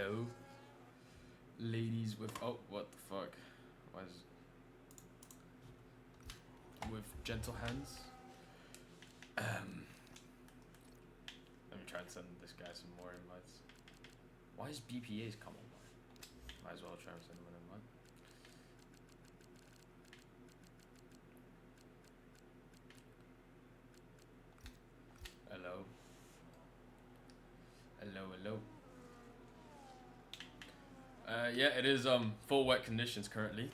Hello. Ladies with... Oh, what the fuck? Why is... With gentle hands. Let me try and send this guy some more invites. Why is BPA's come online? Might as well try and send him an invite. Hello. Hello, hello. Yeah, it is full wet conditions currently.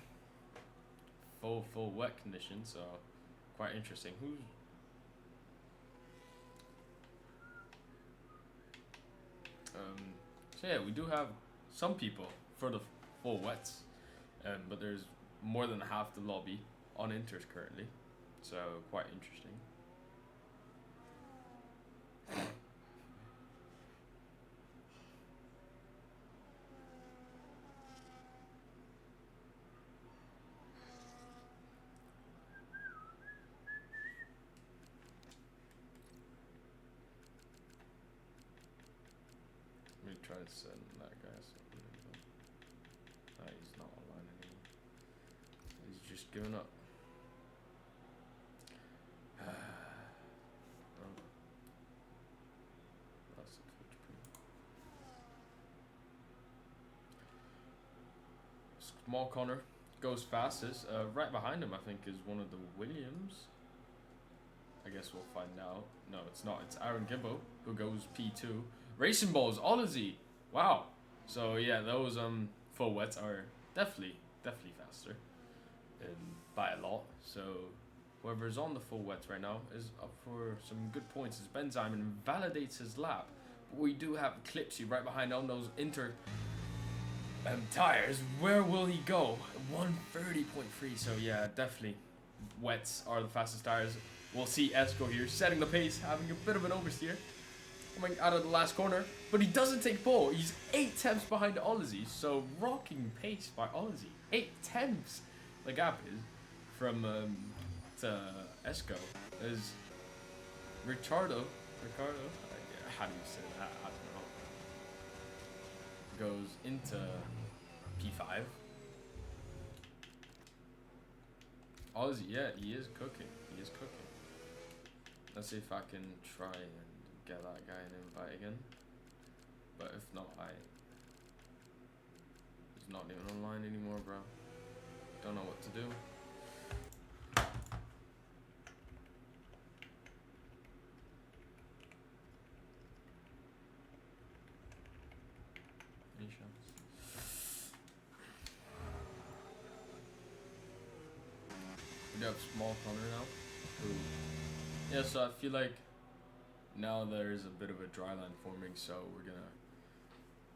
Full wet conditions, so quite interesting. Who's... So yeah, we do have some people for the full wets, but there's more than half the lobby on inters currently, so quite interesting. Let me try to send that guy something. Nah, he's not online anymore. He's just giving up. That's the Twitch preview. Small Connor goes fastest. Right behind him, I think, is one of the Williams. I guess we'll find out. No, it's not. It's Aaron Gibbo who goes P2. Racing Balls, Odyssey. Wow. So yeah, those full wets are definitely faster, by a lot. So whoever's on the full wets right now is up for some good points as Benzyman validates his lap. But we do have Clipsy right behind on those inter tires. Where will he go? 130.3. So yeah, definitely wets are the fastest tires. We'll see Esco here setting the pace, having a bit of an oversteer. Coming out of the last corner, but he doesn't take pole. He's 8 tenths behind Ozzy, so rocking pace by Ozzy. 8 tenths the gap is from to Esco. Is Ricardo, how do you say that? I don't know. Goes into P5. Ozzy, yeah, he is cooking. He is cooking. Let's see if I can try and get that guy an invite again. But if not, he's not even online anymore, bro. Don't know what to do. Any chance? We have Small Connor now. Ooh. Yeah, so I feel like now there's a bit of a dry line forming, so we're gonna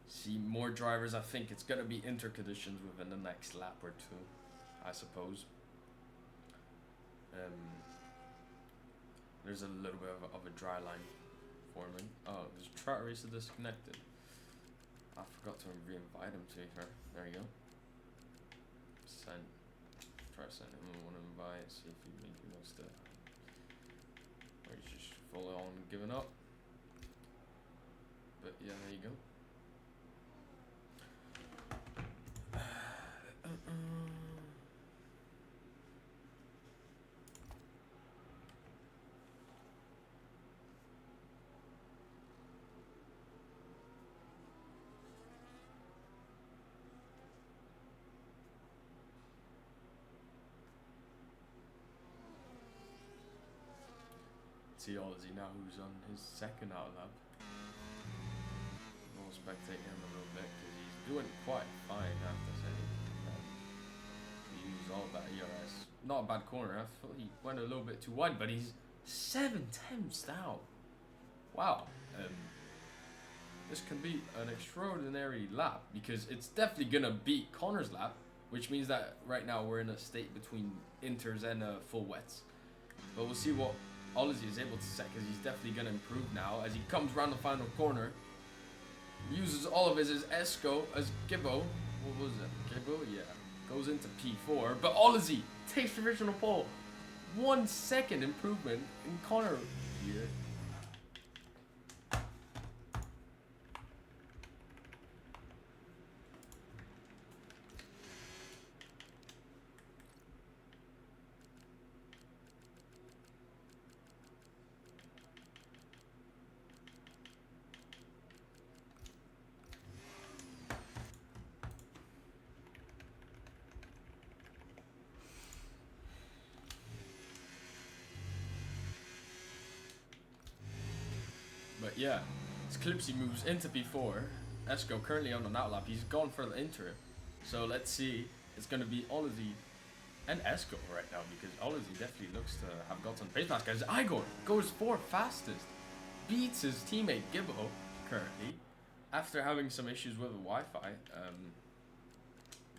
see more drivers. I think it's gonna be interconditions within the next lap or two, I suppose. There's a little bit of a dry line forming. Oh, there's Trout Racer disconnected. I forgot to re-invite him to her. There you go. Send. Try to send him one invite. See if he maybe wants to. Or he's just full on giving up. But yeah, there you go. See Ozzy now, who's on his second out lap. We'll spectate him a little bit because he's doing quite fine, I have to say. He used all that ERS. Not a bad corner. I thought he went a little bit too wide, but he's 7 tenths down. Wow. This can be an extraordinary lap because it's definitely gonna beat Connor's lap, which means that right now we're in a state between inters and full wets. But we'll see what Ozzy is able to set because he's definitely going to improve now as he comes around the final corner. Uses all of his Esco as Gibbo. What was it? Gibbo? Yeah. Goes into P4. But Ozzy takes the original pole. 1 second improvement in Connor here. But yeah, Clipsy moves into P4. Esco currently on an outlap. He's gone for the Inter. So let's see. It's going to be Ozzy and Esco right now, because Ozzy definitely looks to have gotten pace pass. Guys, Igor goes 4th fastest. Beats his teammate Gibbo currently after having some issues with the Wi-Fi.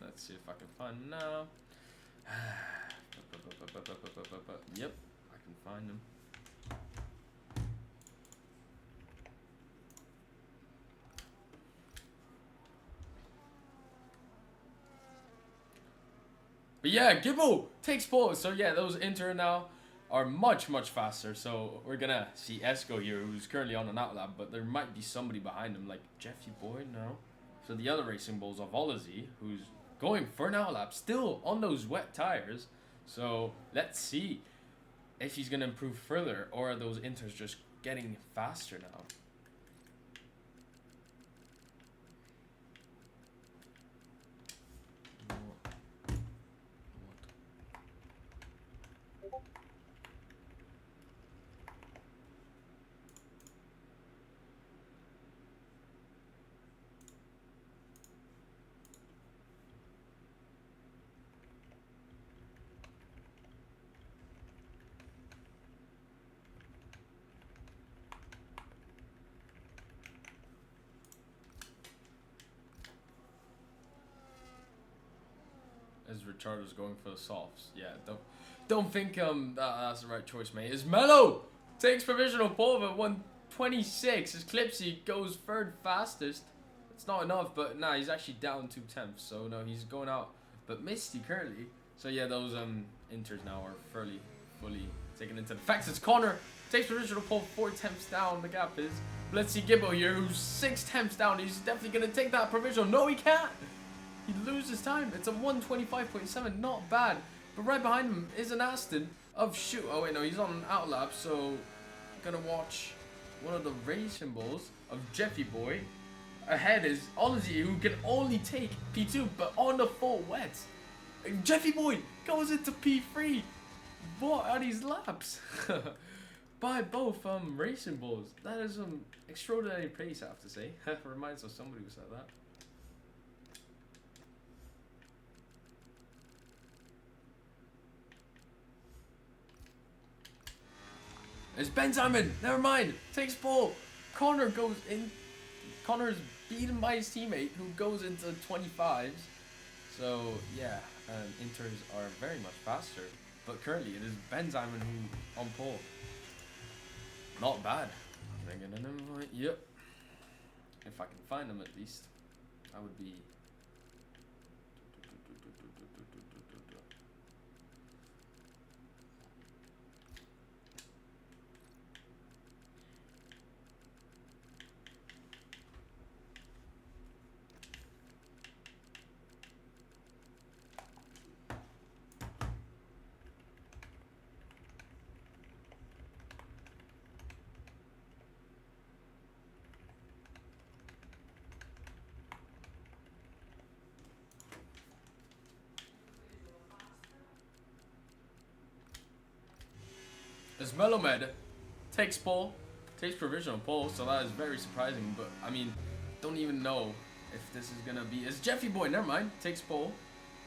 Let's see if I can find now. Yep, I can find him. But yeah, Gibbo takes pole. So yeah, those Inter now are much faster. So we're gonna see Esco here, who's currently on an outlap, but there might be somebody behind him, like Jeffy Boy. No. So the other Racing Bulls of Ozzy, who's going for an outlap, still on those wet tires. So let's see if he's gonna improve further, or are those Inters just getting faster now? As Richardo's going for the softs. Yeah, don't think that's the right choice, mate. Is Mello takes provisional pole at 126. As Clipsy goes 3rd fastest. It's not enough, but nah, he's actually down 2/10. So no, he's going out. But Misty currently. So yeah, those Inters now are fully taken into the facts. It's Connor takes provisional pole 4/10 down. The gap is. Let's see Gibbo here, who's 6/10 down. He's definitely gonna take that provisional. No, he can't. He loses time. It's a 125.7, not bad. But right behind him is an Aston of shoot. Oh wait, no, he's on an outlap. So gonna watch one of the Racing Bulls of Jeffy Boy. Ahead is Ozzy, who can only take P2, but on the full wet. Jeffy Boy goes into P3. What are these laps? By both Racing Bulls. That is some extraordinary pace, I have to say. Reminds us of somebody who said that. It's Benjamin. Never mind. Takes pole. Connor goes in. Connor's beaten by his teammate, who goes into 25s. So yeah, Inters are very much faster. But currently it is Benjamin who on pole. Not bad. Yep. If I can find them at least, I would be. As Melomed takes pole, takes provisional pole, so that is very surprising. But I mean, don't even know if this is gonna be. As Jeffy Boy, never mind, takes pole.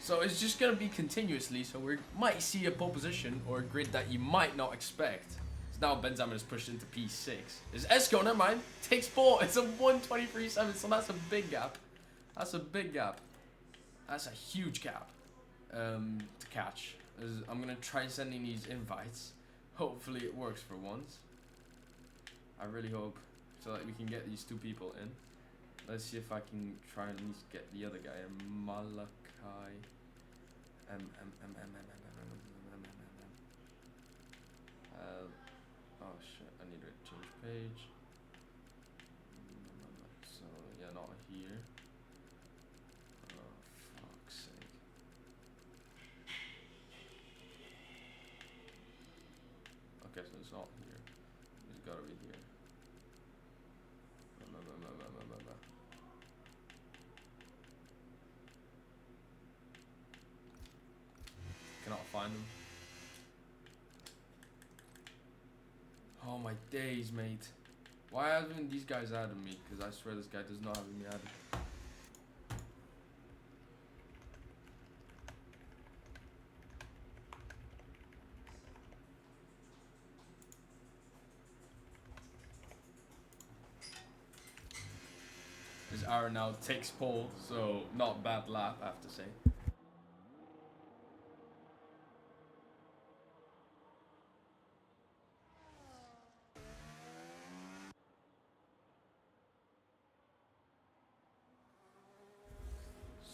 So it's just gonna be continuously. So we might see a pole position or a grid that you might not expect. So now Benjamin is pushed into P6. Is Esco, never mind, takes pole. It's a 123.7, so that's a big gap. That's a big gap. That's a huge gap to catch. As I'm gonna try sending these invites. Hopefully it works for once. I really hope, so that we can get these two people in. Let's see if I can try and at least get the other guy, Malachi. Oh shit, I need to change page. So yeah, not here. Oh fuck's sake. Okay, so it's not here. It's gotta be here. Cannot find them. Oh my days, mate. Why haven't these guys added me? Because I swear this guy does not have me added. This Aaron now takes pole, so not bad lap, I have to say.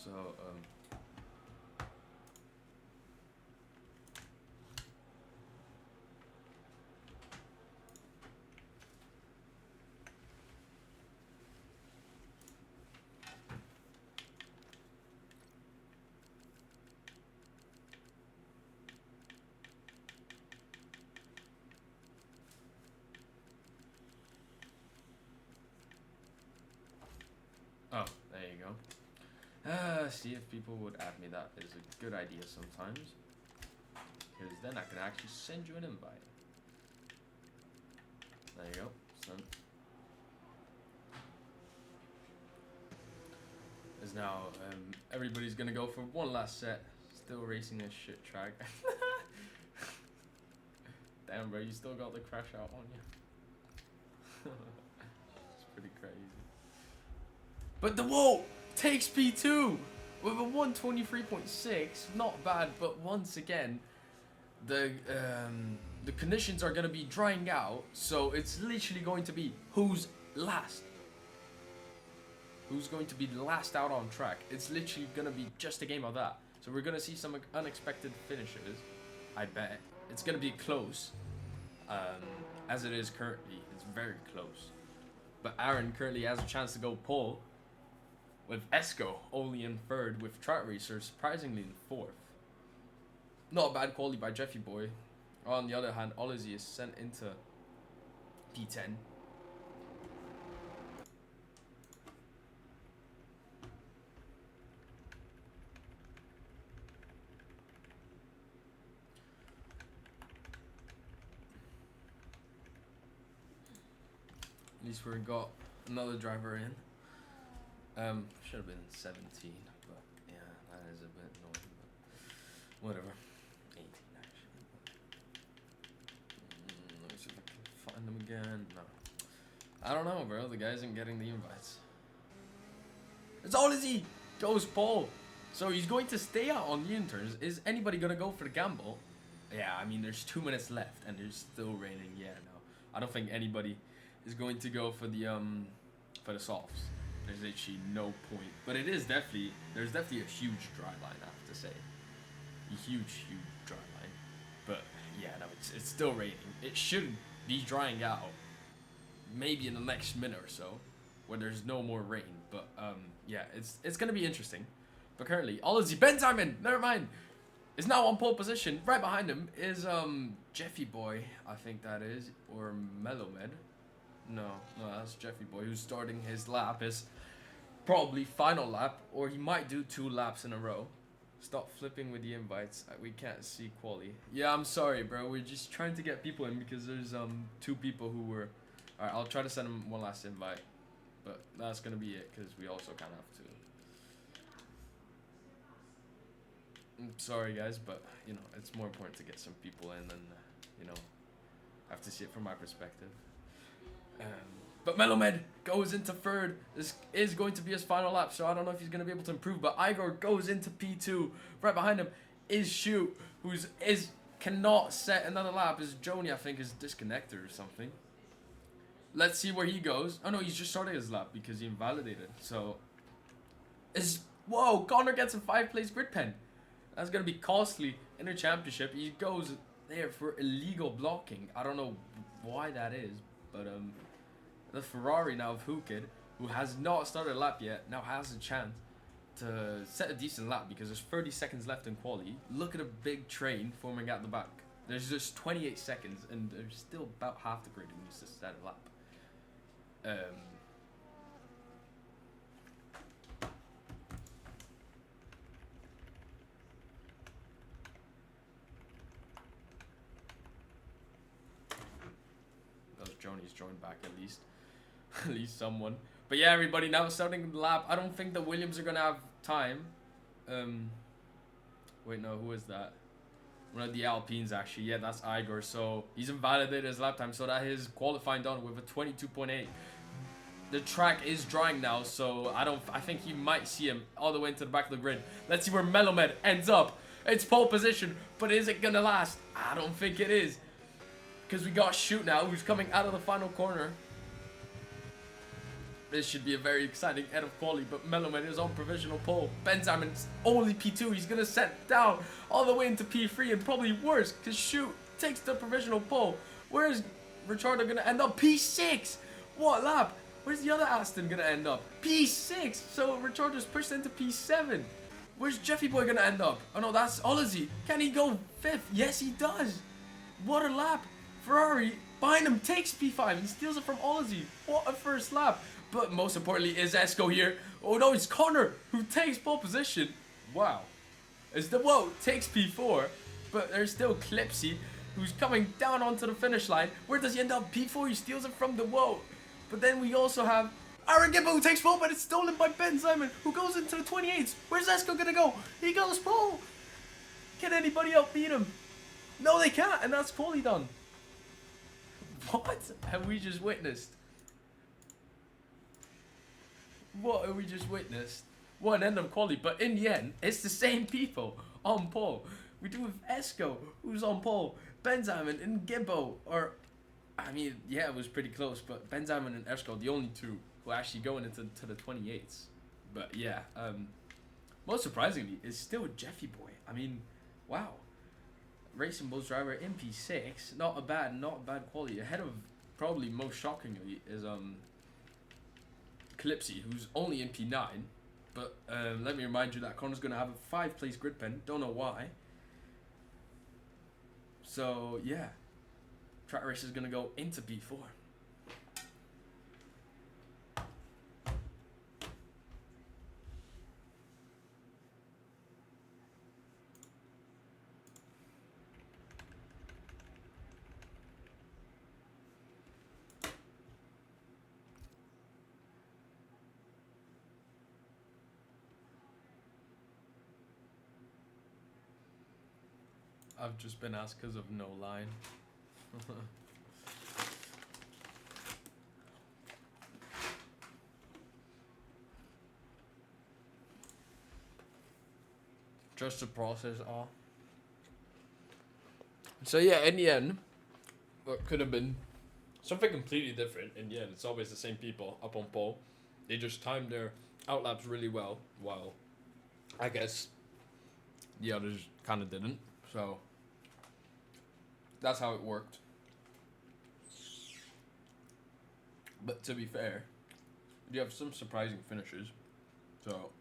So, oh, there you go. See if people would add me. That is a good idea sometimes. Because then I can actually send you an invite. There you go. Send. Is now everybody's gonna go for one last set. Still racing this shit track. Damn, bro, you still got the crash out on you. It's pretty crazy. But the whoa takes P2 with a 123.6. Not bad, but once again, the conditions are gonna be drying out, so it's literally going to be who's last. Who's going to be the last out on track? It's literally gonna be just a game of that. So we're gonna see some unexpected finishes. I bet it's gonna be close, as it is currently. It's very close. But Aaron currently has a chance to go pole, with Esco only in third, with Track Racer surprisingly in fourth. Not a bad quality by Jeffy Boy. On the other hand, Alizé is sent into P10. At least we got another driver in. Should have been 17, but yeah, that is a bit annoying, but whatever. 18 actually. Let me see if I can find them again. No. I don't know, bro. The guy isn't getting the invites. It's Alizé! Goes pole! So he's going to stay out on the interns. Is anybody gonna go for the gamble? Yeah, I mean, there's 2 minutes left and there's still raining. Yeah, no. I don't think anybody is going to go for the softs. There's actually no point. But it is definitely, there's definitely a huge dry line, I have to say. A huge dry line. But yeah, no, it's still raining. It should be drying out maybe in the next minute or so, when there's no more rain. But yeah, it's gonna be interesting. But currently, Alizé Benjamin, never mind, is now on pole position. Right behind him is Jeffy Boy, I think that is, or Melomed. No, that's Jeffy Boy, who's starting his lap, his probably final lap, or he might do 2 laps in a row. Stop flipping with the invites. We can't see quali. Yeah, I'm sorry, bro. We're just trying to get people in because there's 2 people who were. All right, I'll try to send them one last invite, but that's gonna be it because we also kind of have to. I'm sorry, guys, but you know it's more important to get some people in than you know have to see it from my perspective. But Melomed goes into third. This is going to be his final lap, so I don't know if he's going to be able to improve. But Igor goes into P2. Right behind him is Shoot, who's cannot set another lap. Is Joni, I think, is disconnected or something. Let's see where he goes. Oh no, he's just starting his lap because he invalidated. So, whoa, Connor gets a 5-place grid pen. That's going to be costly in a championship. He goes there for illegal blocking. I don't know why that is, but the Ferrari now of Hookid, who has not started a lap yet, now has a chance to set a decent lap because there's 30 seconds left in quali. Look at a big train forming at the back. There's just 28 seconds and there's still about half the grid who needs to set a lap. Those Jonies joined back at least. At least someone. But yeah, everybody, now starting the lap. I don't think the Williams are gonna have time. Wait, no, who is that? One of the Alpines, actually. Yeah, that's Igor. So he's invalidated his lap time, so that is qualifying done with a 22.8. The track is drying now, so I think you might see him all the way into the back of the grid. Let's see where Melomed ends up. It's pole position, but is it gonna last? I don't think it is. Because we got Shoot now, who's coming out of the final corner. This should be a very exciting end of quali, but Melomed is on provisional pole. Benjamin's only P2. He's going to set down all the way into P3, and probably worse, because Shoot takes the provisional pole. Where is Ricciardo going to end up? P6! What lap? Where's the other Aston going to end up? P6! So Ricciardo's pushed into P7. Where's Jeffy Boy going to end up? Oh no, that's Olizzi. Can he go 5th? Yes, he does. What a lap. Ferrari behind him takes P5. He steals it from Olizzi. What a first lap. But most importantly is Esco here. Oh no, it's Connor who takes pole position. Wow. As the Woe takes P4. But there's still Clipsy who's coming down onto the finish line. Where does he end up? P4, he steals it from the Woe. But then we also have Aaron Gibbo who takes pole, but it's stolen by Ben Simon, who goes into the 28s. Where's Esco gonna go? He goes pole. Can anybody outbeat him? No, they can't, and that's quali done. What have we just witnessed? What have we just witnessed? What an end of quali, but in the end, it's the same people on pole. We do with Esco, who's on pole, Benjamin and Gibbo, or, I mean, yeah, it was pretty close, but Benjamin and Esco, the only two who are actually going into the 28s. But yeah, most surprisingly, is still Jeffy Boy. I mean, wow. Racing Bulls driver in P6, not a bad quality. Ahead of, probably most shockingly, is Clipsy, who's only in P9, but let me remind you that Connor's going to have a 5-place grid pen, don't know why. So yeah, track race is going to go into P4. I've just been asked because of no line. Just to process all. So yeah, in the end, what could have been something completely different. In the end, it's always the same people up on pole. They just timed their outlaps really well, while I guess the others kind of didn't. So that's how it worked. But to be fair, you have some surprising finishes. So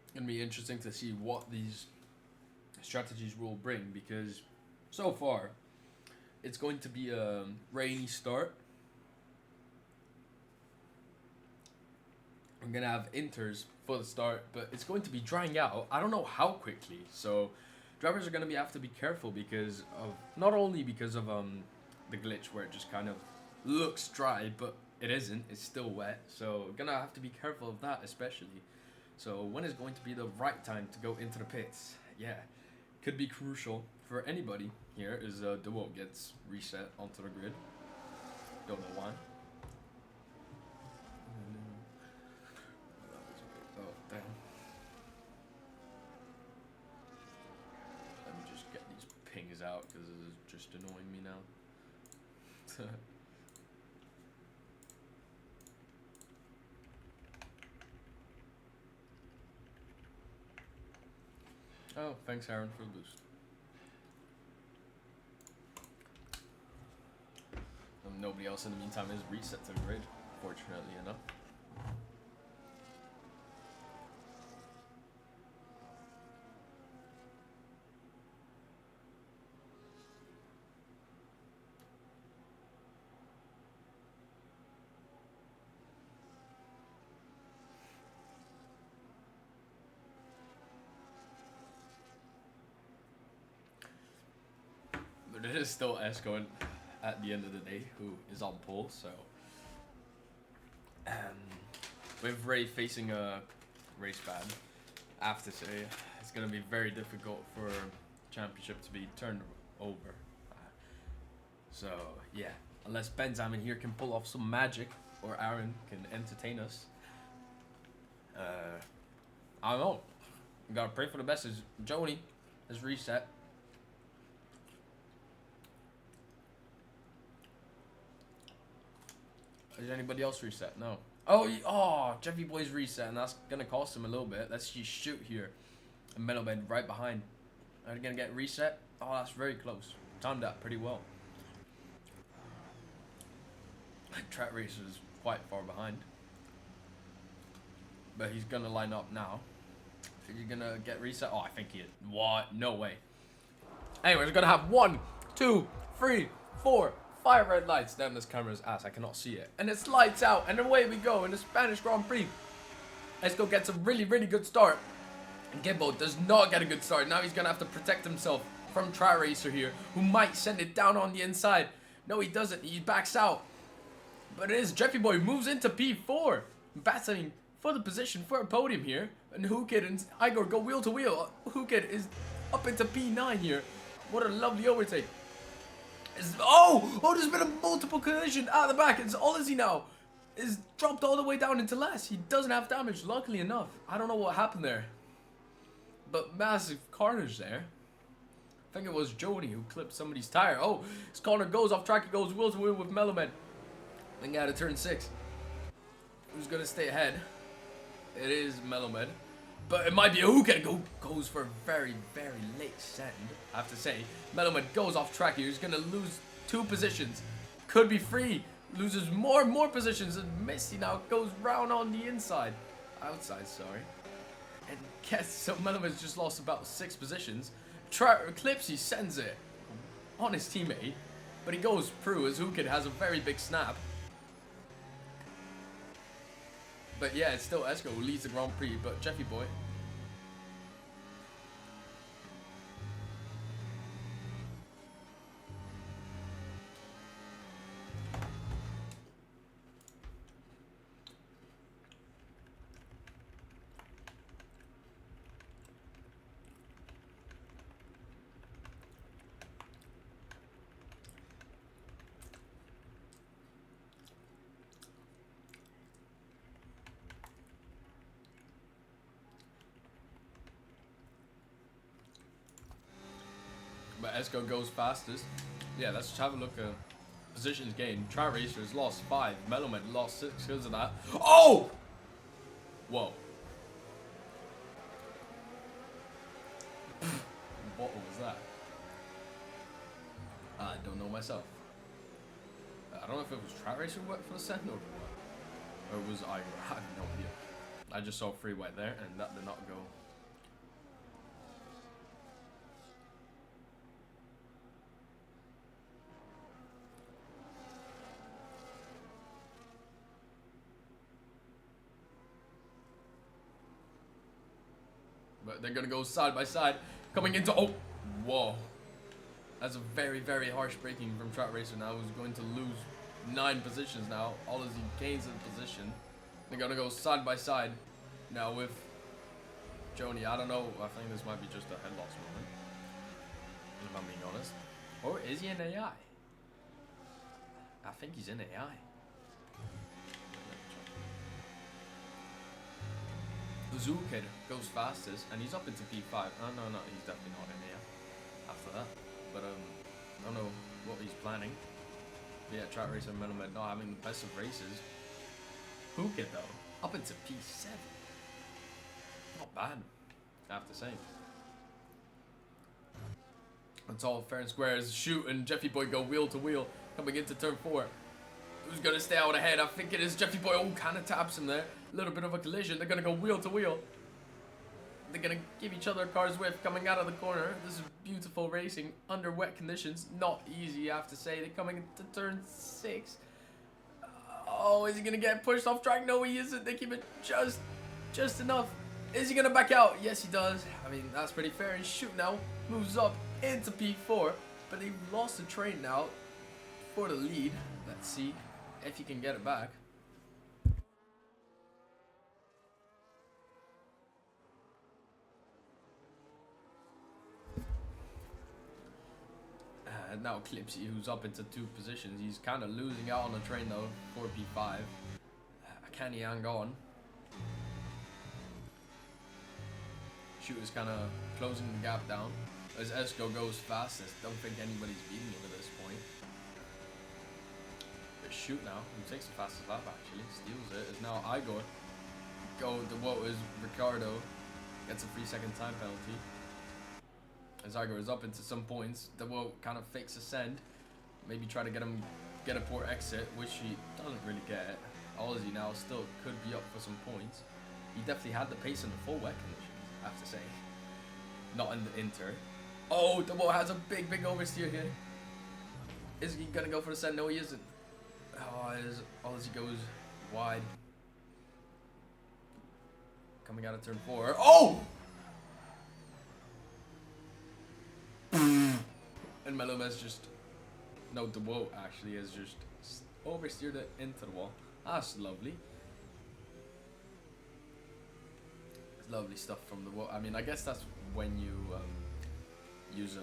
it's gonna be interesting to see what these strategies will bring, because so far it's going to be a rainy start. I'm gonna have inters for the start, but it's going to be drying out. I don't know how quickly, so drivers are gonna have to be careful because of not only because of the glitch where it just kind of looks dry, but it isn't. It's still wet, so gonna have to be careful of that especially. So when is going to be the right time to go into the pits? Yeah, could be crucial for anybody here. Is DeWalt gets reset onto the grid. Don't know why. Oh damn. Let me just get these pings out because this is just annoying me now. Oh, thanks Aaron for the boost. Nobody else in the meantime is reset to the grid, fortunately enough. it is still Esco at the end of the day who is on pole. So with Ray facing a race ban, I have to say it's gonna be very difficult for championship to be turned over. So yeah, unless Benjamin here can pull off some magic or Aaron can entertain us. I don't know. We gotta pray for the best. As Joni has reset. Is anybody else reset? No. Oh, Jeffy Boy's reset, and that's gonna cost him a little bit. Let's just shoot here. And Meadowman right behind. Are they gonna get reset? Oh, that's very close. Timed that pretty well. Track Racer is quite far behind. But he's gonna line up now. Is he gonna get reset? Oh, I think he is. What? No way. Anyway, we're gonna have 1, 2, 3, 4, 5 red lights. Damn, this camera's ass. I cannot see it. And it's lights out. And away we go in the Spanish Grand Prix. Let's go get a really, really good start. And Gibbo does not get a good start. Now he's gonna have to protect himself from Track Racer here, who might send it down on the inside. No, he doesn't. He backs out. But it is Jeffy Boy moves into P4. Battling for the position for a podium here. And Hookid and Igor go wheel to wheel. Hookid is up into P9 here. What a lovely overtake. Oh, there's been a multiple collision out of the back. It's Ozzy now. Is dropped all the way down into last. He doesn't have damage, luckily enough. I don't know what happened there. But massive carnage there. I think it was Jody who clipped somebody's tire. Oh, his corner goes off track. He goes wheel to wheel with Meloman. Then out of turn 6. Who's going to stay ahead? It is Meloman. But it might be Hooked. Goes for a very, very late send. I have to say. Meloman goes off track here. He's going to lose 2 positions. Could be free. Loses more and more positions. And Misty now goes round on the inside. Outside, sorry. And guess so Meloman's just lost about 6 positions. Clipsy sends it on his teammate. But he goes through as Hooked has a very big snap. But yeah, it's still Esco who leads the Grand Prix, but Jeffy Boy. But Esco goes fastest. Yeah, let's have a look at positions gained. Track Racers lost 5. Melomed lost 6 because of that. Oh! Whoa. What was that? I don't know myself. I don't know if it was Track Racer who went for the send or what. Or was I have no idea. I just saw free white there and that did not go. But they're gonna go side by side, coming into whoa. That's a very, very harsh braking from Track Racer now, who's going to lose 9 positions now. All as he gains in position. They're gonna go side by side now with Joni. I don't know, I think this might be just a head loss moment, if I'm being honest. Or is he in AI? I think he's in AI. Zukid goes fastest and he's up into P5. Oh no, he's definitely not in here after that. But I don't know what he's planning. But yeah, Track Racer and Melomed not having the best of races. Hookit though, up into P7. Not bad, I have to say. It's all fair and square as Shoot and Jeffy Boy go wheel to wheel coming into turn 4. Who's gonna stay out ahead? I think it is Jeffy Boy. Oh, kind of taps him there. A little bit of a collision. They're gonna go wheel to wheel. They're gonna give each other cars whiff coming out of the corner. This is beautiful racing under wet conditions. Not easy, I have to say. They're coming into turn 6. Oh, is he gonna get pushed off track? No, he isn't. They keep it just enough. Is he gonna back out? Yes, he does. I mean, that's pretty fair. And Shoot now moves up into P4. But they've lost the train now for the lead. Let's see if he can get it back. Now Clipsy, who's up into 2 positions. He's kind of losing out on the train though, 4P5. Can he hang on? Shooter's kind of closing the gap down. As Esco goes fastest, don't think anybody's beating him at this point. But Shoot now, who takes the fastest lap actually, steals it, is now Igor. The what is Ricardo, gets a 3-second time penalty. As Igor is up into some points, the Woe kind of fakes a send. Maybe try to get a poor exit, which he doesn't really get. Ozzy now still could be up for some points. He definitely had the pace in the full wet conditions, I have to say. Not in the inter. Oh, the Woe has a big oversteer here. Is he gonna go for the send? No, he isn't. Oh, Ozzy goes wide. Coming out of turn 4. Oh! And Melomez just, no, the Woe actually has just oversteered it into the wall. That's lovely. It's lovely stuff from the Woe. I mean, I guess that's when you use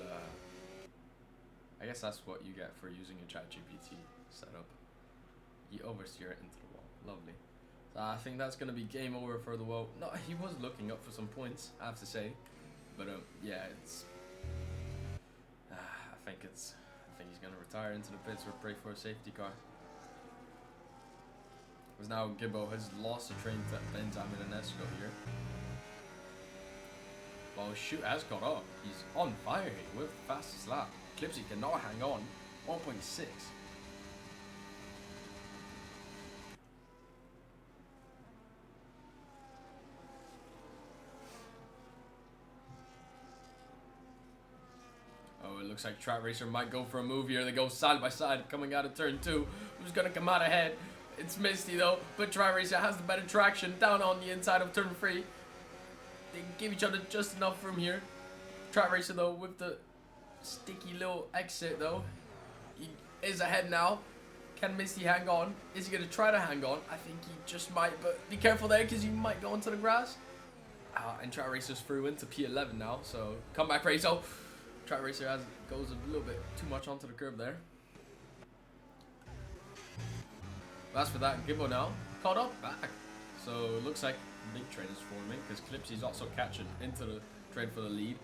I guess that's what you get for using a ChatGPT setup. You oversteer it into the wall. Lovely. So I think that's gonna be game over for the Woe. No, he was looking up for some points, I have to say, but yeah, it's. I think he's gonna retire into the pits or pray for a safety car. Because now Gibbo has lost the train to Benjamin and Esco here. Well, Shoot has caught up. He's on fire here with the fastest lap. Clipsy cannot hang on. 1.6. Oh, it looks like Track Racer might go for a move here. They go side by side coming out of turn 2. Who's going to come out ahead? It's Misty though, but Track Racer has the better traction down on the inside of turn 3. They give each other just enough room here. Track Racer though with the sticky little exit though. He is ahead now. Can Misty hang on? Is he going to try to hang on? I think he just might, but be careful there because you might go into the grass. And Track Racer's through into P11 now, so comeback race. Oh, Track Racer goes a little bit too much onto the curb there. As for that, Gibbo now caught up back. So it looks like big train is forming because Clipsy's also catching into the train for the lead.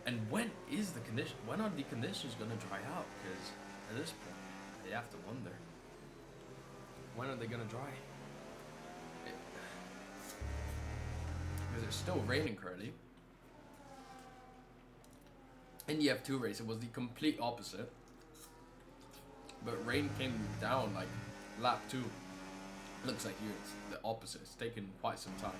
And when are the conditions going to dry out? Because at this point, you have to wonder. When are they going to dry? Because it's still raining currently. In the F2 race, it was the complete opposite. But rain came down like lap 2. Looks like here it's the opposite. It's taken quite some time.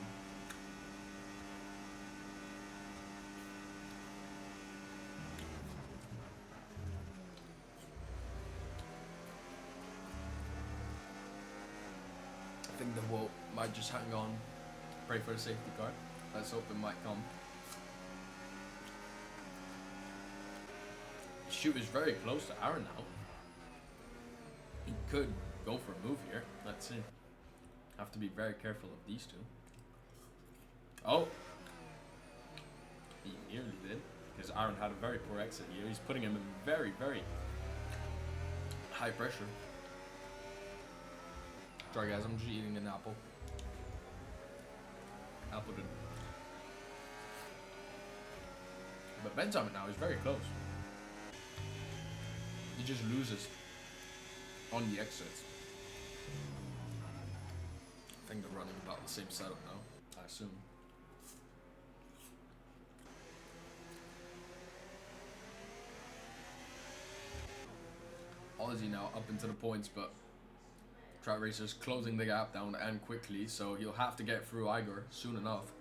I think the Woe might just hang on, pray for a safety car. Let's hope it might come. Shoot is very close to Aaron now. He could go for a move here. Let's see. Have to be very careful of these two. Oh! He nearly did. Because Aaron had a very poor exit here. He's putting him in very, very high pressure. Sorry guys, I'm just eating an apple. Appleton. But Benjamin now is very close. He just loses on the exits. I think they're running about the same setup now, I assume. Ozzy now up into the points, but Track Racer's closing the gap down and quickly, so he'll have to get through Igor soon enough.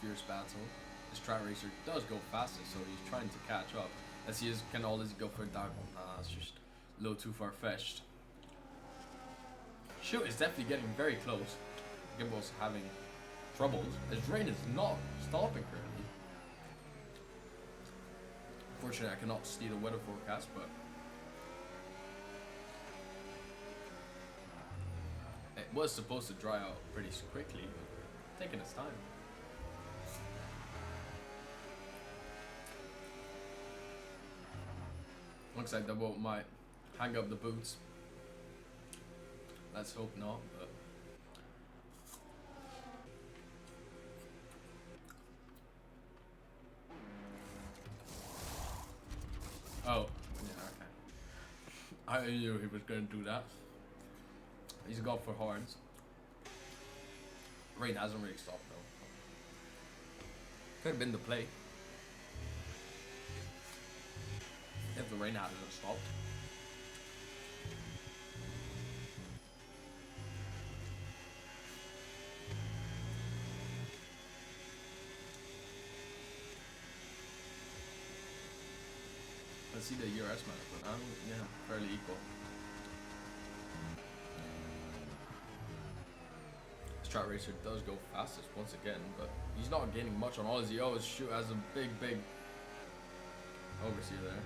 Fierce battle. This Strat Racer does go faster, so he's trying to catch up. As he is, can always go for a dive bomb. Nah, it's just a little too far-fetched. Shoot is definitely getting very close. Gimble's having troubles. His rain is not stopping currently. Unfortunately, I cannot see the weather forecast, but it was supposed to dry out pretty quickly, but taking its time. Looks like the boat might hang up the boots. Let's hope not, but oh, yeah, okay. I knew he was going to do that. He's gone for horns. Rain hasn't really stopped though. Could have been the play if the rain hasn't stopped. Let's see the URS management. Yeah, fairly equal. Strat Racer does go fastest once again, but he's not gaining much on all his. He always shoot as a big overseer there.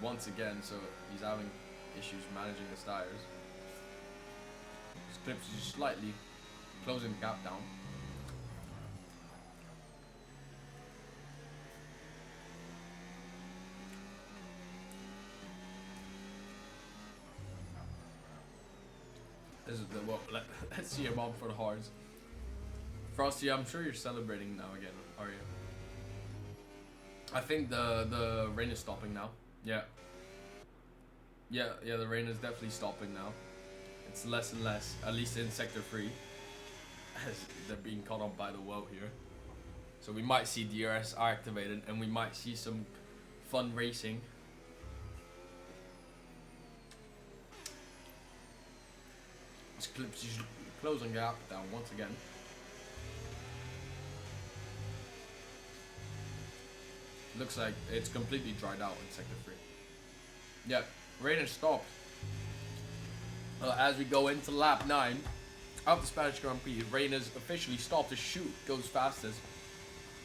Once again, so he's having issues managing his tires. His clips is just slightly closing the gap down. This is the well. Let's see him on for the horns. Frosty, I'm sure you're celebrating now again, are you? I think the rain is stopping now. Yeah. Yeah, the rain is definitely stopping now. It's less and less, at least in Sector 3. As they're being caught up by the woe here. So we might see DRS activated and we might see some fun racing. This clip's just closing gap down once again. Looks like it's completely dried out in Sector 3. Yeah, rain has stopped. As we go into lap 9 of the Spanish Grand Prix, rain has officially stopped. The chute goes fastest.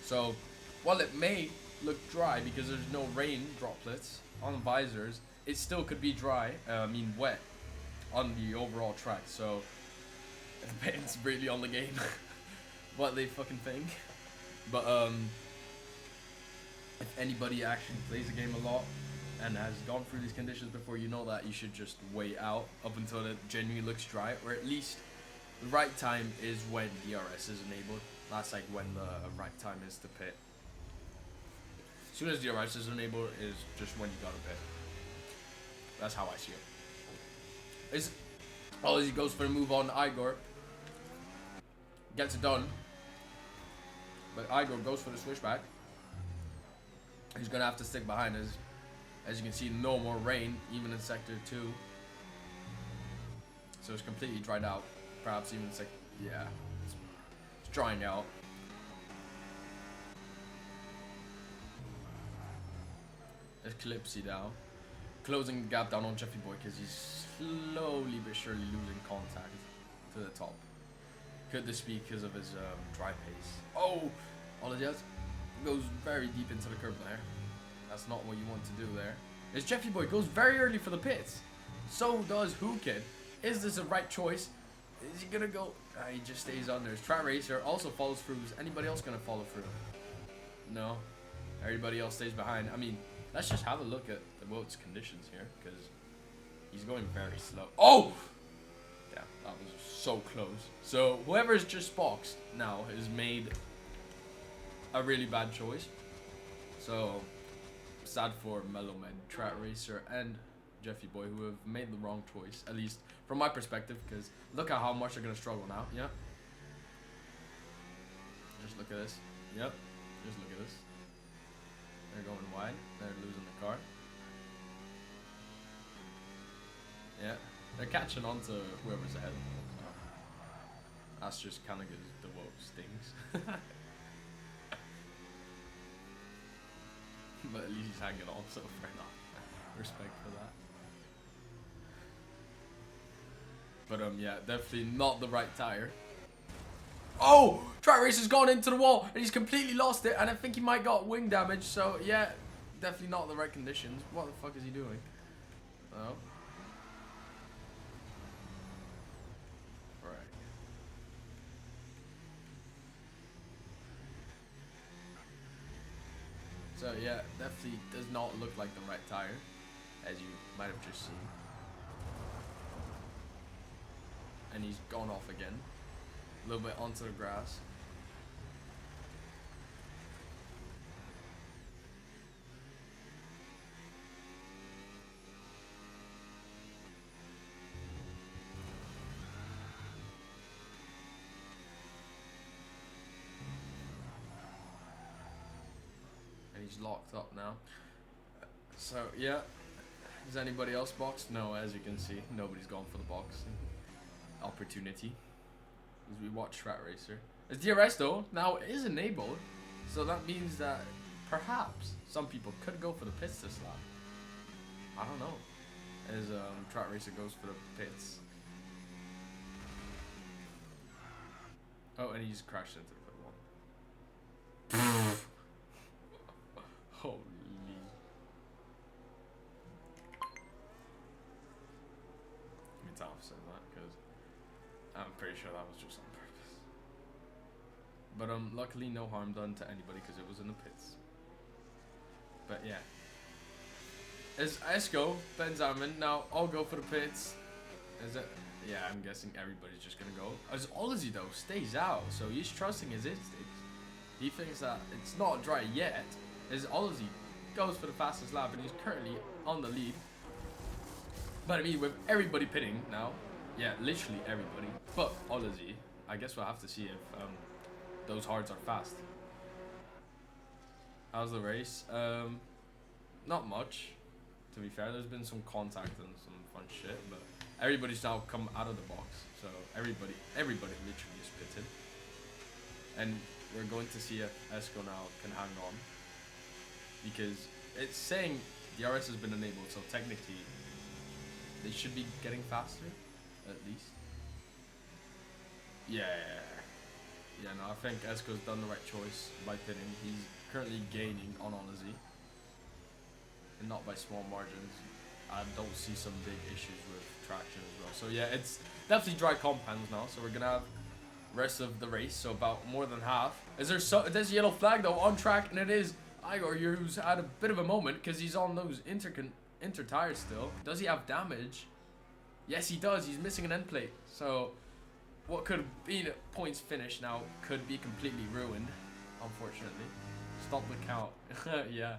So, while it may look dry because there's no rain droplets on the visors, it still could be dry, wet on the overall track. So, it depends really on the game what they fucking think. But, if anybody actually plays the game a lot and has gone through these conditions before, you know that you should just wait out up until it genuinely looks dry, or at least the right time is when DRS is enabled. That's like when the right time is to pit. As soon as DRS is enabled is just when you gotta pit. That's how I see it. As he goes for the move on Igor. Gets it done. But Igor goes for the switchback. He's gonna have to stick behind us. As you can see, no more rain, even in Sector 2. So it's completely dried out. Perhaps even yeah, it's drying out. There's Clipsy now, closing the gap down on Jeffy Boy because he's slowly but surely losing contact to the top. Could this be because of his dry pace? Oh, Oladias goes very deep into the curb there. That's not what you want to do there. As Jeffy Boy goes very early for the pits. So does Who Kid. Is this a right choice? Is he gonna go? He just stays under. Strat Racer also follows through. Is anybody else gonna follow through? No. Everybody else stays behind. I mean, let's just have a look at the boat's conditions here, because he's going very slow. Oh! Yeah, that was so close. So whoever's just boxed now has made a really bad choice. So sad for Melomed, Strat Racer, and Jeffy Boy, who have made the wrong choice, at least from my perspective, because look at how much they're going to struggle now. Yeah. Just look at this. Yep. Just look at this. They're going wide. They're losing the car. Yeah. They're catching on to whoever's ahead. That's just kind of good. The woe stings. but at least he's hanging on, so fair enough. Respect for that. But yeah, definitely not the right tire. Oh! Track Racer's gone into the wall and he's completely lost it, and I think he might got wing damage, so yeah, definitely not the right conditions. What the fuck is he doing? Oh. Right. So yeah, definitely does not look like the right tire, as you might have just seen. And he's gone off again. A little bit onto the grass. And he's locked up now. So yeah. Is anybody else boxed? No, as you can see, nobody's gone for the box opportunity. As we watch Track Racer. As DRS though now is enabled, so that means that perhaps some people could go for the pits this lap. I don't know. As Track Racer goes for the pits. Oh, and he just crashed into the pit wall. Holy. It's opposite of that, because I'm pretty sure that was just on purpose. But luckily no harm done to anybody because it was in the pits. But yeah. As Esco, Benjamin, now I'll go for the pits. Is it? Yeah, I'm guessing everybody's just gonna go. As Ozzy though stays out, so he's trusting his instincts. He thinks that it's not dry yet. As Ozzy goes for the fastest lap and he's currently on the lead. But I mean, with everybody pitting now, yeah, literally everybody, but Ozzy, I guess we'll have to see if those hards are fast. How's the race? Not much, to be fair. There's been some contact and some fun shit, but everybody's now come out of the box, so everybody literally is pitted. And we're going to see if Esco now can hang on, because it's saying DRS has been enabled, so technically they should be getting faster, at least. Yeah, no, I think Esco's done the right choice by pitting. He's currently gaining on Ozzy, and not by small margins. I don't see some big issues with traction as well. So yeah, it's definitely dry compounds now, so we're gonna have rest of the race, so about more than half. There's a yellow flag though on track, and it is Igor who's had a bit of a moment because he's on those inter tires still. Does he have damage? Yes, he does. He's missing an end plate. So what could be the points finish now could be completely ruined, unfortunately. Stop the count. Yeah,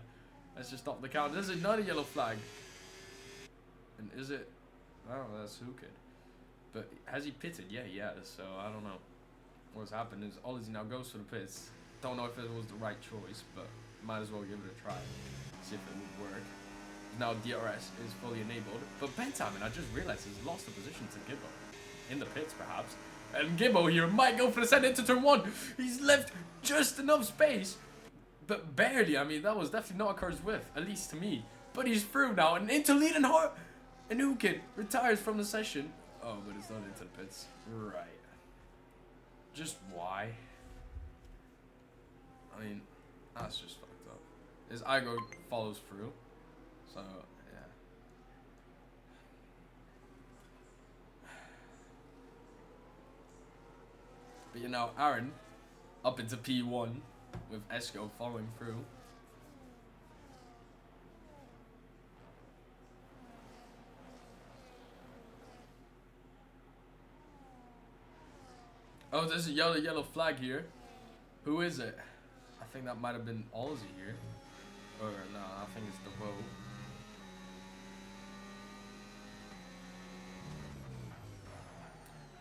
let's just stop the count. There's another yellow flag. And is it? I don't know. That's who could. But has he pitted? Yeah, he has. So I don't know what's happened. Is Ozzy now goes for the pits. Don't know if it was the right choice, but might as well give it a try. See if it would work. Now DRS is fully enabled, but Benjamin, I just realized, has lost the position to Gibbo. In the pits, perhaps. And Gibbo here might go for the send into turn 1. He's left just enough space, but barely. I mean, that was definitely not a car's width, at least to me. But he's through now, and into lead and hard. And Ukin retires from the session. Oh, but it's not into the pits. Right. Just why? I mean, that's just fucked up. As Igor follows through. So, yeah. But you know, Aaron up into P1 with Esco following through. Oh, there's a yellow flag here. Who is it? I think that might have been Ozzy here. Or no, I think it's the vote.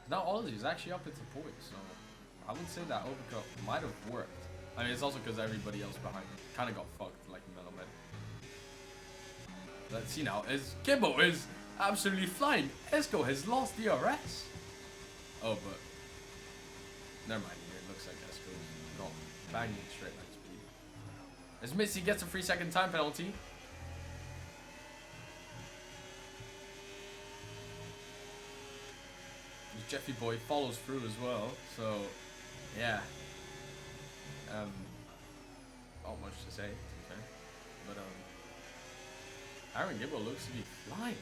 Now Ozzy is actually up into points, so I would say that overcut might have worked. I mean, it's also because everybody else behind him kind of got fucked, like Melomed. Let's see now, as Gibbo is absolutely flying. Esco has lost DRS. Oh, but never mind here. It looks like Esco's not banging straight line speed. As Missy gets a 3-second time penalty. Jeffy Boy follows through as well, so yeah. Not much to say, to be fair. But Aaron Gibbo looks to be flying.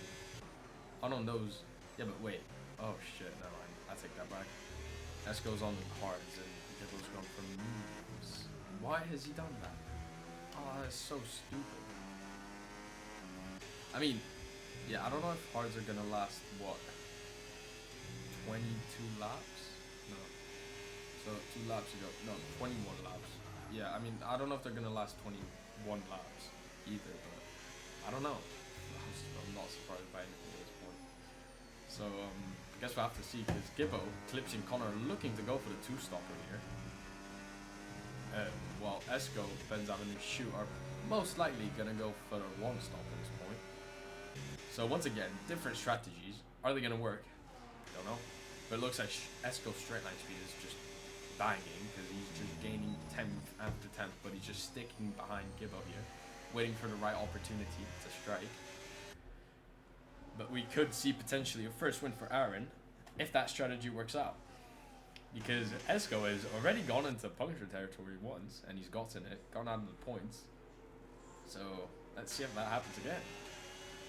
On those. Yeah, but wait. Oh shit, never mind. I take that back. Esco's on the cards and Gibbo's gone for moves. Why has he done that? Oh, that's so stupid. I mean, yeah, I don't know if hards are gonna last, what, 22 laps? No. So 2 laps ago. No, 21 laps. Yeah, I mean, I don't know if they're gonna last 21 laps either, but I don't know. I'm not surprised by anything at this point. So, I guess we'll have to see, because Gibbo, Clipsy and Connor are looking to go for the 2-stopper here. While Esco, Ben's Avenue, Shoot are most likely gonna go for a 1-stop at this point. So once again, different strategies. Are they gonna work? Don't know. But it looks like Esco's straight line speed is just banging, because he's just gaining 10th after 10th, but he's just sticking behind Gibbo here, waiting for the right opportunity to strike. But we could see potentially a first win for Aaron if that strategy works out. Because Esco has already gone into puncture territory once, and he's gotten it, gone out of the points. So let's see if that happens again.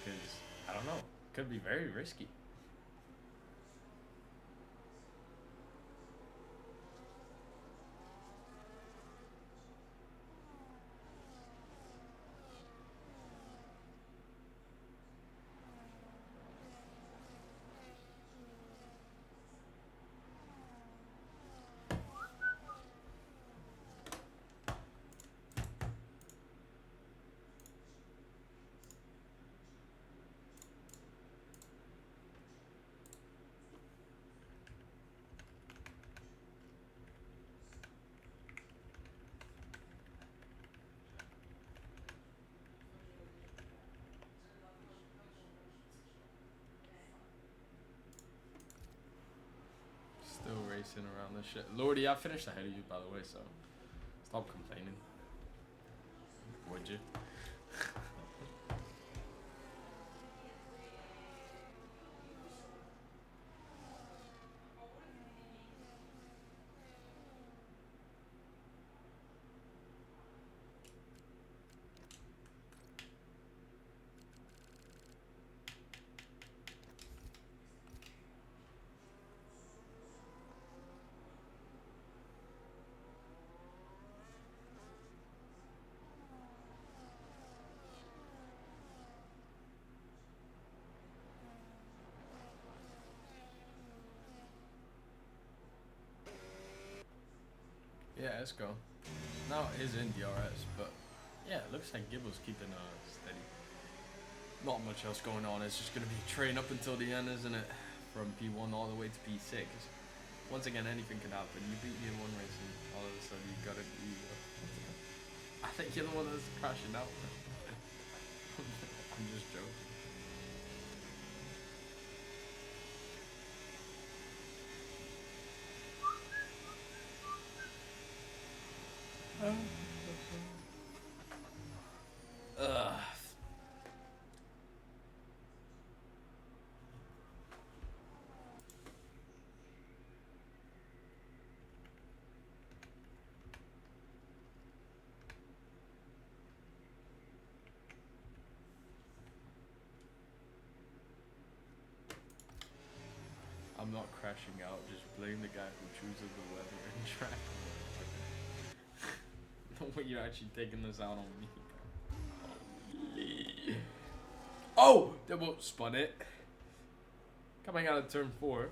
Because, I don't know, could be very risky. Still racing around this shit. Lordy, I finished ahead of you, by the way, so stop complaining. Would you? Yeah, let's go. Now it is in DRS, but yeah, it looks like Gibbo's keeping steady. Not much else going on. It's just going to be train up until the end, isn't it? From P1 all the way to P6. Once again, anything can happen. You beat me in one race and all of a sudden you got it. I think you're the one that's crashing out. I'm just joking. I'm not crashing out, just blame the guy who chooses the weather and track. No way you're actually taking this out on me. Holy. Oh! They won't spun it. Coming out of turn 4.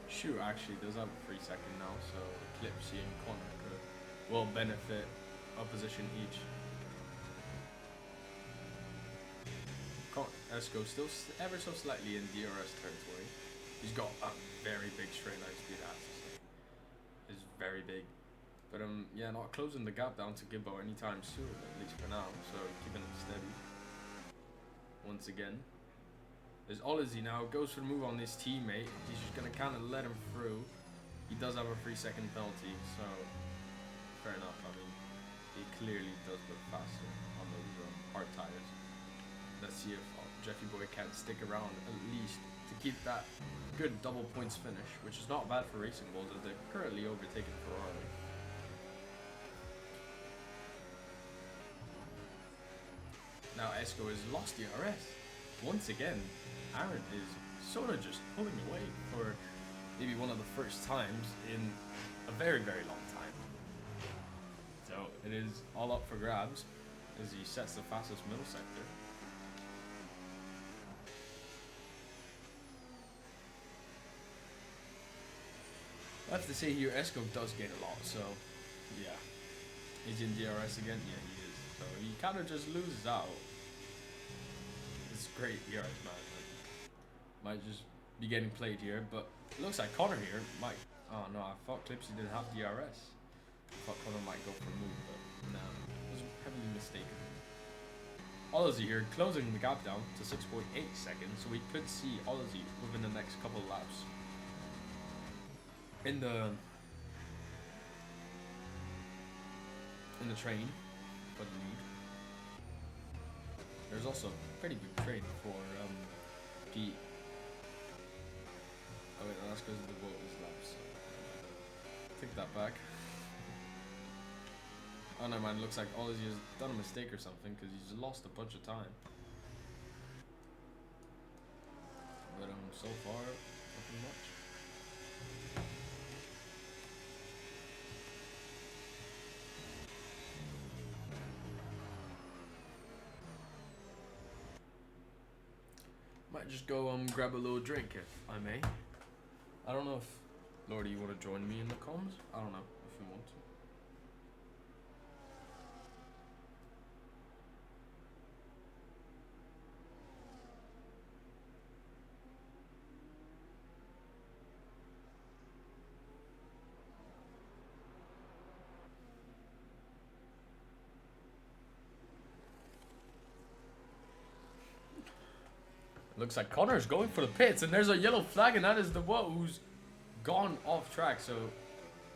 Shoot actually does have a 3-second now, so Clipsy and Connor will benefit a position each. Esco still ever so slightly in DRS territory. He's got a very big straight line speed, I have to say. It's very big. But yeah, not closing the gap down to Gibbo anytime soon, at least for now. So keeping him steady. Once again, there's Olizzy now, goes for the move on this teammate. He's just gonna kind of let him through. He does have a 3-second penalty, so fair enough. I mean, he clearly does look faster on those hard tires. Let's see if Jeffy Boy can stick around at least to keep that good double points finish, which is not bad for Racing Bulls as they're currently overtaking Ferrari. Now Esco has lost the RS. Once again, Aaron is sort of just pulling away for maybe one of the first times in a very, very long time. So it is all up for grabs as he sets the fastest middle sector. I have to say here, Esco does gain a lot, so yeah. He's in DRS again? Yeah, he is. So he kind of just loses out. It's great DRS, man. Might just be getting played here, but it looks like Connor here might. Oh no, I thought Clipsy didn't have DRS. I thought Connor might go for a move, but no, I was heavily mistaken. Olizzy here closing the gap down to 6.8 seconds, so we could see Olizzy within the next couple of laps in the train for the lead. There's also a pretty big train for Pete. Oh wait, no, that's because the vote is laps. Take that back. Oh no, man, looks like Olizzy has done a mistake or something because he's lost a bunch of time. But so far, nothing much. Might just go grab a little drink if I may. I don't know if Lordy, you want to join me in the comms? I don't know if you want to. Looks like Connor's going for the pits, and there's a yellow flag, and that is the one who's gone off track, so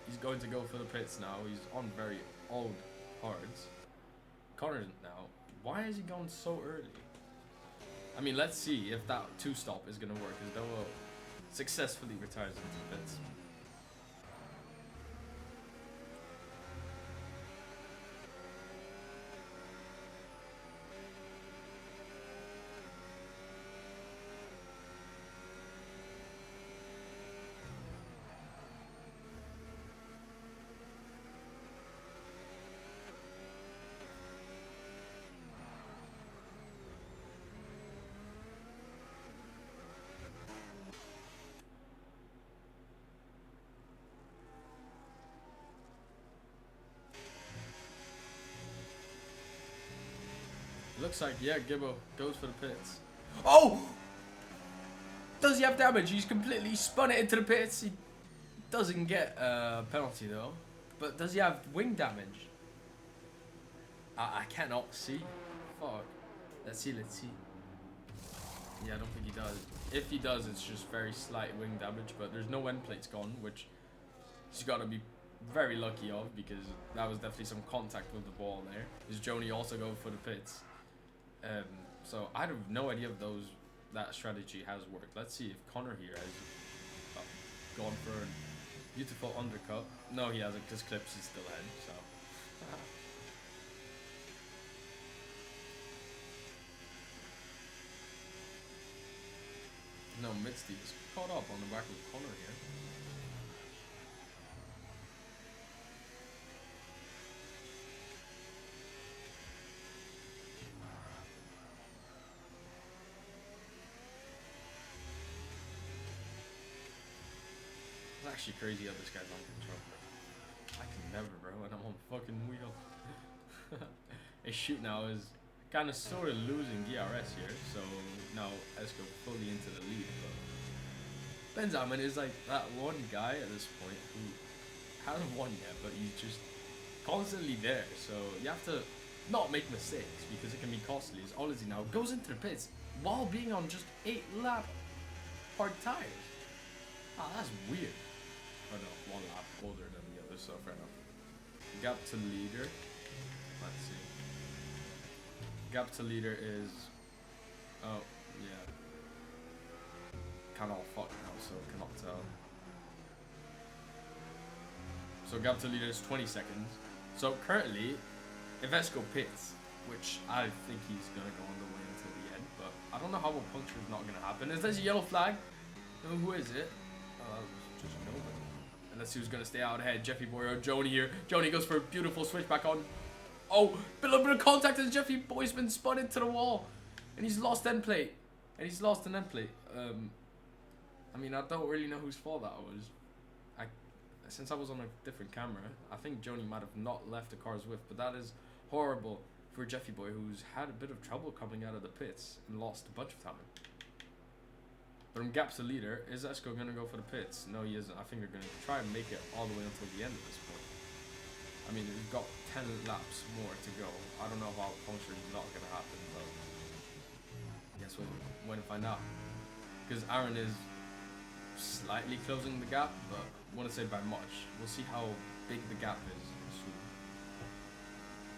he's going to go for the pits now. He's on very old hards. Connor now, why is he going so early? I mean, let's see if that two-stop is going to work, as Doa successfully retires into the pits. Looks like, yeah, Gibbo goes for the pits. Oh! Does he have damage? He's completely spun it into the pits. He doesn't get a penalty though. But does he have wing damage? I cannot see. Fuck. Let's see. Yeah, I don't think he does. If he does, it's just very slight wing damage. But there's no end plates gone, which he's got to be very lucky of, because that was definitely some contact with the ball there. Is Joni also going for the pits? So I have no idea if that strategy has worked. Let's see if Connor here has gone for a beautiful undercut. No, he hasn't, because Clips is still ahead. So no, Mitzi is caught up on the back of Connor here. It's actually crazy how this guy's on control. I can never, bro, and I'm on fucking wheel. His shoot now is kind of sort of losing DRS here, so now Esco fully into the lead. But Benjamin is like that one guy at this point who hasn't won yet, but he's just constantly there. So you have to not make mistakes because it can be costly. As Ozzy now goes into the pits while being on just 8 lap hard tires. Ah, that's weird. Oh no, 1 lap older than the other, so fair enough. Gap to leader. Let's see. Gap to leader is. Oh, yeah. Kind of all fucked now, so cannot tell. So gap to leader is 20 seconds. So currently, if Esco pits, which I think he's gonna go on the way until the end, but I don't know how a puncture is not gonna happen. Is this a yellow flag? No, who is it? Oh, that was just nobody. And let's see who's gonna stay out ahead. Jeffy Boy or Joni here. Joni goes for a beautiful switchback on. Oh, a little bit of contact as Jeffy Boy's been spun into the wall. And he's lost end plate. And he's lost an end plate. I mean, I don't really know whose fault that was. Since I was on a different camera, I think Joni might have not left the cars with, but that is horrible for Jeffy Boy, who's had a bit of trouble coming out of the pits and lost a bunch of time. But from gap to leader, is Esco gonna go for the pits? No, he isn't. I think they're gonna try and make it all the way until the end at this point. I mean, we've got 10 laps more to go. I don't know how puncture is not gonna happen, but I guess we'll wait and find out. Because Aaron is slightly closing the gap, but I want to say by much. We'll see how big the gap is soon.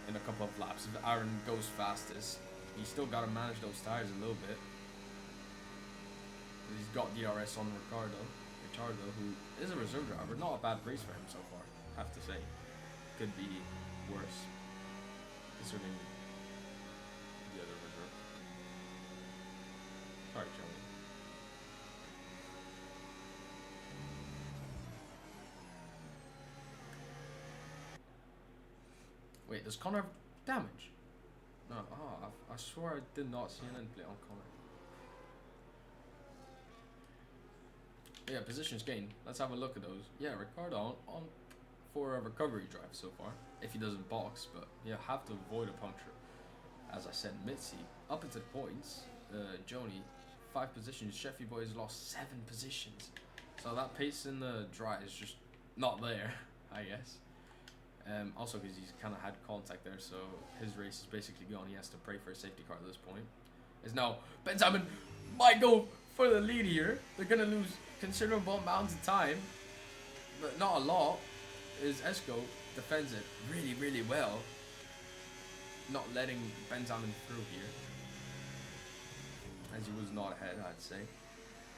In a couple of laps. If Aaron goes fastest, he's still got to manage those tires a little bit. He's got DRS on Ricardo, who is a reserve driver. Not a bad race for him so far, I have to say. Could be worse, considering the other reserve. Sorry, Joey. Wait, does Connor have damage? No, I swear I did not see an end plate on Connor. Yeah, positions gained. Let's have a look at those. Yeah, Ricardo on for a recovery drive so far, if he doesn't box, but you have to avoid a puncture. As I said, Mitzi up into the points. Joni 5 positions. Jeffy Boy has lost 7 positions, so that pace in the dry is just not there, I guess. Also because he's kind of had contact there, so his race is basically gone. He has to pray for a safety car at this point. Is now Benjamin might go for the lead here. They're gonna lose considerable amounts of time, but not a lot. Is Esco defends it really, really well, not letting Benjamin through here, as he was not ahead, I'd say.